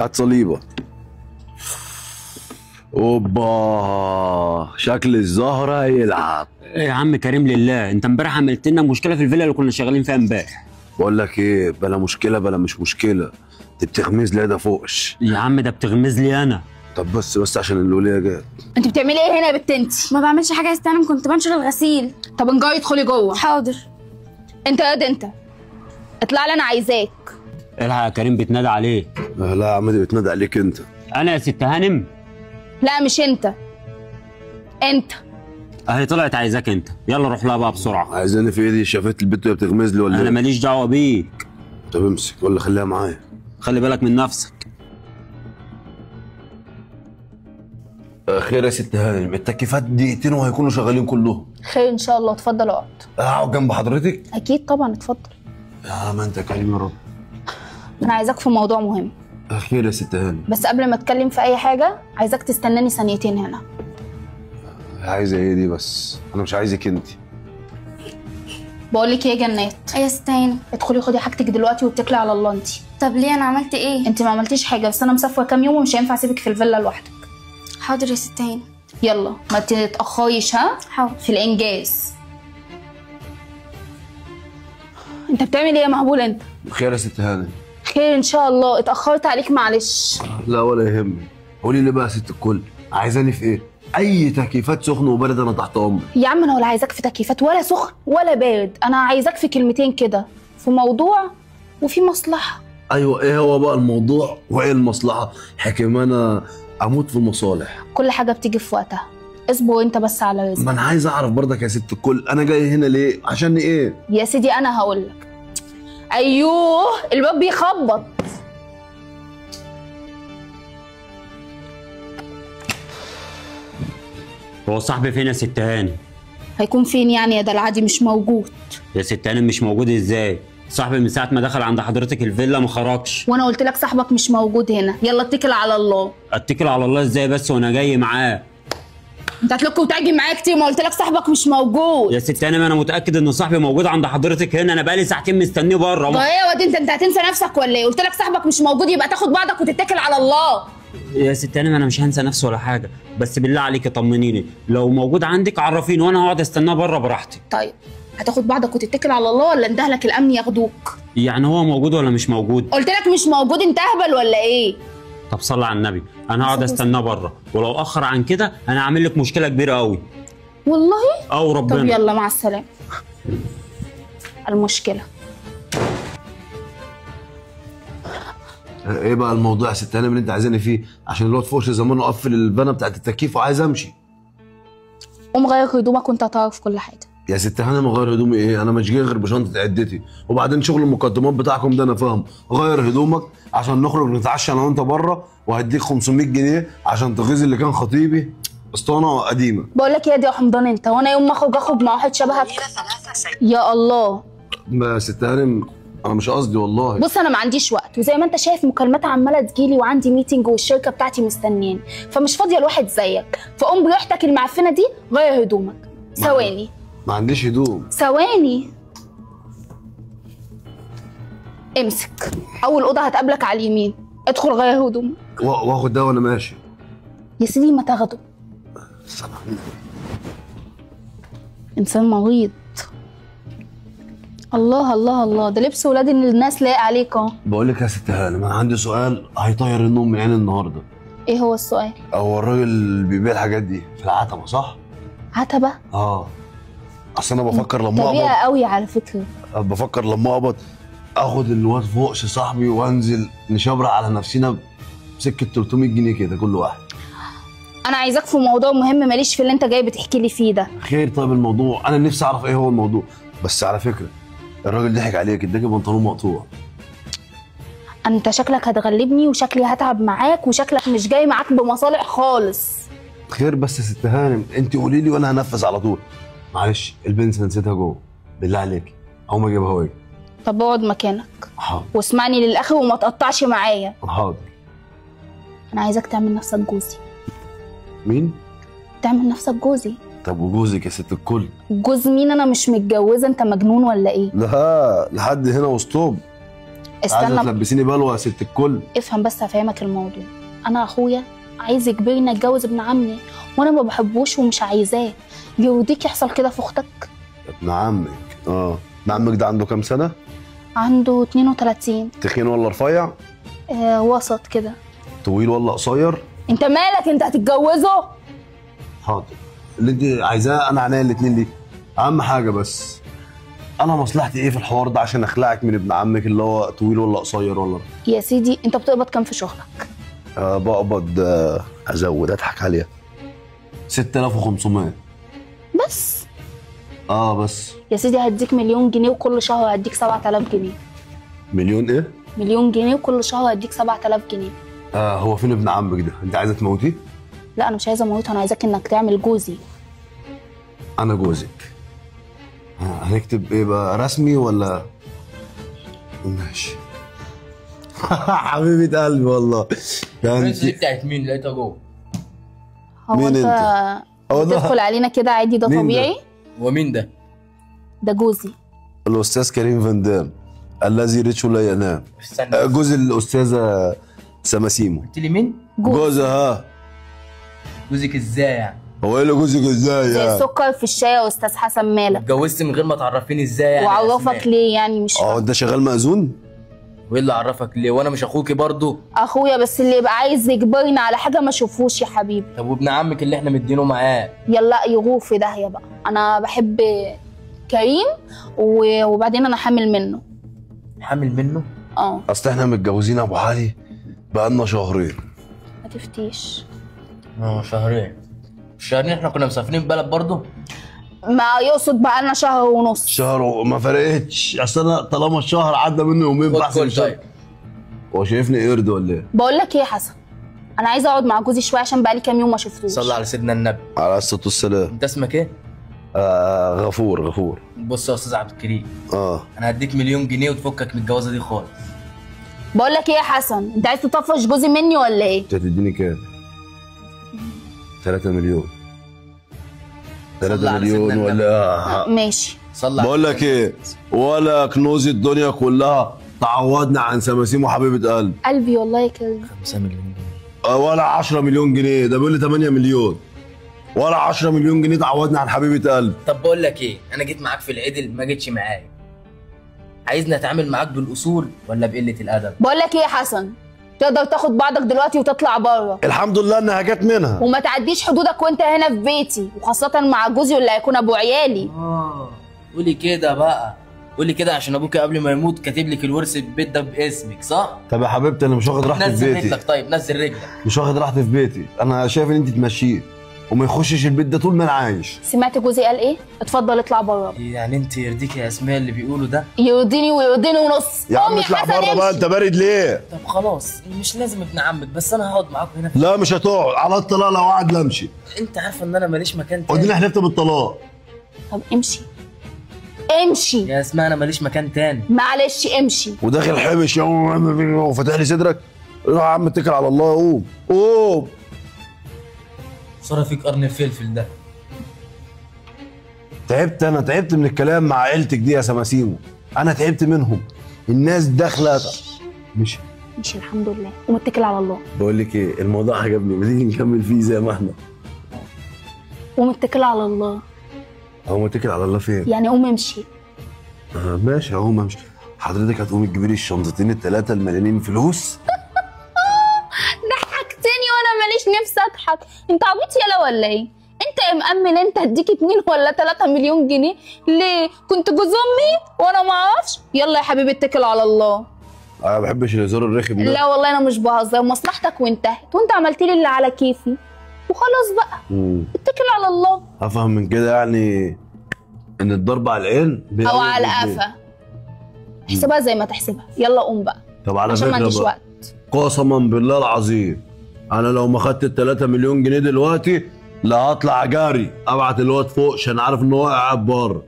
هات صليبه. اوبا شكل الزهره هيلعب. ايه يا عم كريم لله، انت امبارح عملت لنا مشكله في الفيلا اللي كنا شغالين فيها امبارح. بقول لك ايه، بلا مشكله بلا مش مشكله، دي بتغمز لي ده فوقش. يا عم ده بتغمز لي انا. طب بس عشان الوليه جت. انت بتعملي ايه هنا يا بنت انت؟ ما بعملش حاجه يا استلم، كنت بنشر الغسيل. طب انجاي ادخلي جوه. حاضر. انت يا انت اطلع لي، انا عايزاك. الحق يا كريم بتنادى عليك. لا يا عم دي بتنادي عليك انت. انا يا ست هانم؟ لا مش انت، انت. اهي طلعت عايزاك انت، يلا روح لها بقى بسرعه. عايزاني في ايدي؟ شافت البت وهي بتغمز لي ولا انا ايه؟ ماليش دعوه بيك. طب امسك ولا خليها معايا. خلي بالك من نفسك. خير يا ست هانم، التكييفات دقيقتين وهيكونوا شغالين كلهم. خير ان شاء الله، اتفضل اقعد. اقعد جنب حضرتك؟ اكيد طبعا، اتفضل. يا ما انت كريم يا رب. انا عايزاك في موضوع مهم. خير يا ست هانم. بس قبل ما اتكلم في اي حاجه عايزاك تستناني ثانيتين هنا. عايزه ايه دي بس؟ انا مش عايزك انت. بقول لك ايه يا جنات؟ ايه يا ستين؟ ادخلي خدي حاجتك دلوقتي واتكلي على الله انت. طب ليه، انا عملت ايه؟ انت ما عملتيش حاجه، بس انا مسافره كام يوم ومش هينفع اسيبك في الفيلا لوحدك. حاضر يا ستين. يلا ما تتاخريش، ها؟ حاضر. في الانجاز. انت بتعمل ايه يا مهبول انت؟ خير يا ست هانم. خير ان شاء الله، اتاخرت عليك معلش. لا ولا يهمني. قولي لي بقى يا ست الكل، عايزاني في ايه؟ اي تكييفات سخن وبارد انا تحت امرك. يا عم انا ولا عايزاك في تكييفات ولا سخن ولا بارد، انا عايزاك في كلمتين كده، في موضوع وفي مصلحه. ايوه ايه هو بقى الموضوع وايه المصلحه؟ حكيم انا اموت في المصالح. كل حاجه بتيجي في وقتها، اصبر انت بس على رزقك. ما انا عايز اعرف برضك يا ست الكل، انا جاي هنا ليه؟ عشان ايه؟ يا سيدي انا هقول لك. ايوه الباب بيخبط. هو صاحبي فين يا ست هانم؟ هيكون فين يعني يا ده العادي مش موجود؟ يا ست هانم مش موجود ازاي؟ صاحبي من ساعه ما دخل عند حضرتك الفيلا ما خرجش. وانا قلت لك صاحبك مش موجود هنا، يلا اتكل على الله. اتكل على الله ازاي بس وانا جاي معاه؟ انت هتلك وتعجي معايا كتير، ما قلت لك صاحبك مش موجود. يا ست هانم انا متاكد ان صاحبي موجود عند حضرتك هنا، انا بقالي ساعتين مستنيه بره. طيب يا واد انت هتنسى نفسك ولا ايه؟ قلت لك صاحبك مش موجود، يبقى تاخد بعضك وتتكل على الله. يا ست هانم انا مش هنسى نفسي ولا حاجه، بس بالله عليك طمنيني، لو موجود عندك عرفيني وانا هقعد استناه بره براحتي. طيب هتاخد بعضك وتتكل على الله ولا اندهلك الامن ياخدوك؟ يعني هو موجود ولا مش موجود؟ قلت لك مش موجود، انت اهبل ولا ايه؟ طب صلي على النبي، انا هقعد استناه بره، ولو اخر عن كده انا هعمل لك مشكله كبيره قوي. والله؟ او ربنا. طب يلا مع السلامه. المشكله ايه بقى الموضوع يا ست هانم اللي انت عايزاني فيه؟ عشان الواد فوقش زمان قفل البانه بتاعت التكييف وعايز امشي. قوم غير هدومك وانت هتعرف كل حاجه. يا ست هانم اغير هدومي ايه؟ انا مش جاي غير بشنطه عدتي، وبعدين شغل المقدمات بتاعكم ده انا فاهم. غير هدومك عشان نخرج نتعشى انا وانت بره، وهديك 500 جنيه عشان تغيظ اللي كان خطيبي اسطوانه قديمه. بقول لك ايه يا حمضان انت، وانا يوم ما اخرج مع واحد شبهك؟ يا الله. ما يا ست هانم انا مش قصدي والله. بص انا ما عنديش وقت، وزي ما انت شايف مكالمات عماله تجيلي، وعندي ميتنج والشركه بتاعتي مستنياني، فمش فاضيه لواحد زيك. فقوم بريحتك المعفنه دي غير هدومك. ثواني. ما عنديش هدوم. ثواني. امسك، اول اوضه هتقابلك على اليمين، ادخل غير هدومك. واخد ده وانا ماشي؟ يا سيدي ما تاخده، انسان مريض. الله الله الله، ده لبس ولاد الناس لايق عليك اهو. بقول لك يا ست هانم انا عندي سؤال هيطير النوم من عيني النهارده. ايه هو السؤال؟ هو الراجل اللي بيبيع الحاجات دي في العتبه صح؟ عتبه؟ اه. اصل انا بفكر لما طبيعي اقبض، قوي على فكره. بفكر لما اقبض اخد الواد فوقش صاحبي وانزل نشبرق على نفسنا بسكه 300 جنيه كده كل واحد. انا عايزاك في موضوع مهم، ماليش في اللي انت جاي بتحكي لي فيه ده. خير طيب الموضوع، انا نفسي اعرف ايه هو الموضوع. بس على فكره الراجل ضحك عليك، اداكي بنطلون مقطوع. انت شكلك هتغلبني وشكلي هتعب معاك، وشكلك مش جاي معاك بمصالح خالص. خير بس يا ست هانم انت قولي لي وانا هنفذ على طول. معلش البنس نسيتها جوه، بالله عليك اقوم اجيبها واجي. طب اقعد مكانك. حاضر. واسمعني للاخر وما تقطعش معايا. حاضر. انا عايزك تعمل نفسك جوزي. مين؟ تعمل نفسك جوزي. طب وجوزك يا ست الكل؟ جوز مين؟ انا مش متجوزه، انت مجنون ولا ايه؟ لا لحد هنا وستوب. عايزه تلبسيني بلوه يا ست الكل. افهم بس، هفهمك الموضوع. انا اخويا عايز يجبرني اتجوز ابن عمي، وانا ما بحبوش ومش عايزاه. يرضيك يحصل كده في اختك؟ ابن عمك؟ ابن عمك ده عنده كام سنه؟ عنده 32. تخين ولا رفيع؟ وسط كده. طويل ولا قصير؟ انت مالك؟ انت هتتجوزه؟ حاضر، اللي انت عايزاه انا عينيا الاتنين ليك. اهم حاجه بس، انا مصلحتي ايه في الحوار ده عشان اخلعك من ابن عمك اللي هو طويل ولا قصير ولا؟ يا سيدي انت بتقبض كام في شغلك؟ بقبض ازود اضحك عليها 6500 بس. بس. يا سيدي هديك 1,000,000 جنيه وكل شهر هديك 7000 جنيه. مليون ايه؟ 1,000,000 جنيه وكل شهر هديك 7000 جنيه. هو فين ابن عمك ده؟ انت عايزه تموتيه؟ لا انا مش عايزه اموته، انا عايزاك انك تعمل جوزي. انا جوزك. هنكتب ايه بقى، رسمي ولا؟ ماشي. حبيبه قلبي والله. البنت دي بتاعت مين؟ لقيتها جوه. هو مين انت ده؟ تدخل علينا كده عادي؟ ده مين طبيعي؟ هو مين ده؟ ده جوزي. الاستاذ كريم فاندام الذي ريتشه لا ينام. استنى، جوز الاستاذه سماسيمو. قلت لي مين؟ جوزها. جوزك ازاي يعني؟ هو ايه اللي جوزك ازاي زي يعني؟ السكر في الشاي يا استاذ حسن، مالك؟ اتجوزت من غير ما تعرفيني ازاي يعني؟ وعرفك ليه يعني؟ مش فاهم. انت شغال مأذون؟ وايه اللي عرفك ليه؟ وانا مش اخوكي برضو؟ اخويا، بس اللي يبقى عايز يجبرني على حاجه ما اشوفوش يا حبيبي. طب وابن عمك اللي احنا مدينه معاه؟ يلا يغور في داهيه بقى. انا بحب كريم وبعدين انا حامل منه. حامل منه؟ اصل احنا متجوزين ابو علي بقالنا شهرين. ما تفتيش. شهرين. الشهرين احنا كنا مسافرين بلد برضو؟ ما يقصد بقى لنا شهر ونص. شهر ما فرقتش، اصل انا طالما الشهر عدى منه يومين بحسب كل طيب. هو شايفني قرد ولا ايه؟ بقول لك ايه يا حسن، انا عايزه اقعد مع جوزي شويه عشان بقالي كام يوم ما شفتوش. صلى على سيدنا النبي على الصلاه والسلام. انت اسمك ايه؟ غفور. بص يا استاذ عبد الكريم، انا هديك 1,000,000 جنيه وتفكك من الجوازه دي خالص. بقول لك ايه يا حسن، انت عايز تطفش جوزي مني ولا ايه؟ انت هتديني كام؟ 3 مليون. 3 مليون ولا ماشي. صلى. بقول لك ايه، ولا كنوز الدنيا كلها تعوضنا عن سماسيم وحبيبه قلب. قلبي والله يا كريم. 5 مليون جنيه. ولا 10 مليون جنيه، ده بيقول لي 8 مليون. ولا 10 مليون جنيه تعوضنا عن حبيبه قلب. طب بقول لك ايه، انا جيت معاك في العدل ما جيتش معايا. عايزني اتعامل معاك بالاصول ولا بقله الادب؟ بقول لك ايه يا حسن، تقدر تاخد بعضك دلوقتي وتطلع بره. الحمد لله انها جت منها. وما تعديش حدودك وانت هنا في بيتي، وخاصه مع جوزي اللي هيكون ابو عيالي. قولي كده بقى، قولي كده عشان ابوك قبل ما يموت كاتب لك الورث البيت ده باسمك، صح؟ طب يا حبيبتي انا مش واخد راحتي في نزل بيتي. رجلك. طيب نزل رجلك. مش واخد راحتي في بيتي، انا شايف ان انت تمشيه وما يخشش البيت ده طول ما انا عايش. سمعت جوزي قال ايه؟ اتفضل اطلع بره. يعني انت يرضيك يا اسماء اللي بيقولوا ده؟ يرضيني ويرضيني ونص. يا عم اطلع بره بقى، انت بارد ليه؟ طب خلاص مش لازم ابن عمك، بس انا هقعد معاكم هنا. لا مش هتقعد على الطلاق، لو قعد لا امشي. انت عارفه ان انا ماليش مكان تاني. ودينا حلفت بالطلاق. طب امشي امشي يا اسماء انا ماليش مكان تاني. معلش امشي. وداخل حبش يا وفاتح لي صدرك. روح يا عم اتكل على الله، قوم قوم. صار فيك قرن الفلفل ده. انا تعبت من الكلام مع عيلتك دي يا سماسيمو، انا تعبت منهم. الناس داخله مش الحمد لله، ومتكل على الله. بقول لك ايه، الموضوع عجبني، ما تيجي نكمل فيه زي ما احنا. ومتكل على الله. هو متكل على الله فين؟ يعني قوم امشي. ماشي هقوم امشي. حضرتك هتقومي تجيبي لي الشنطتين الثلاثه المليانين فلوس؟ ضحكتني وانا ماليش نفسي اضحك. انت عبيط يالا ولا ايه؟ انت مأمن انت هديك 2 ولا 3 مليون جنيه ليه؟ كنت جوز امي وانا ما اعرفش؟ يلا يا حبيبي اتكل على الله. انا ما بحبش الهزار الرخم ده. لا والله انا مش بهزر، مصلحتك وانتهت، وانت عملت لي اللي على كيفي وخلاص بقى. اتكل على الله. افهم من كده يعني ان الضرب على العين او على القفا، احسبها زي ما تحسبها. يلا قوم بقى طب على عشان ما فكره عنديش بقى، وقت. قسما بالله العظيم انا لو ما خدت ال3 مليون جنيه دلوقتي لا هطلع جاري ابعت الواد فوق عشان عارف ان هو قاعد بره.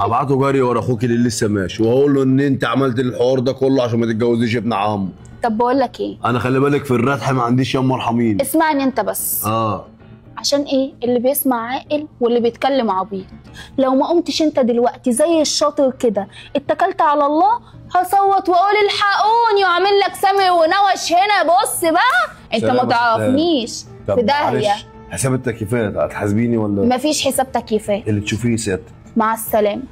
ابعته جاري ورا اخوك اللي لسه ماشي واقول له ان انت عملت الحوار ده كله عشان ما تتجوزيش ابن عمه. طب بقول لك ايه، انا خلي بالك في الردح ما عنديش يما ارحميني. اسمعني انت بس. عشان ايه؟ اللي بيسمع عاقل واللي بيتكلم عبيط. لو ما قمتش انت دلوقتي زي الشاطر كده اتكلت على الله، هصوت واقول الحقوني واعمل لك سمع ونوش هنا. بص بقى انت ما تعرفنيش في داهيه. حساب التكييفات هتحاسبيني ولا مفيش حساب تكييفات. اللي تشوفيه سيادتك؟ مع السلامه.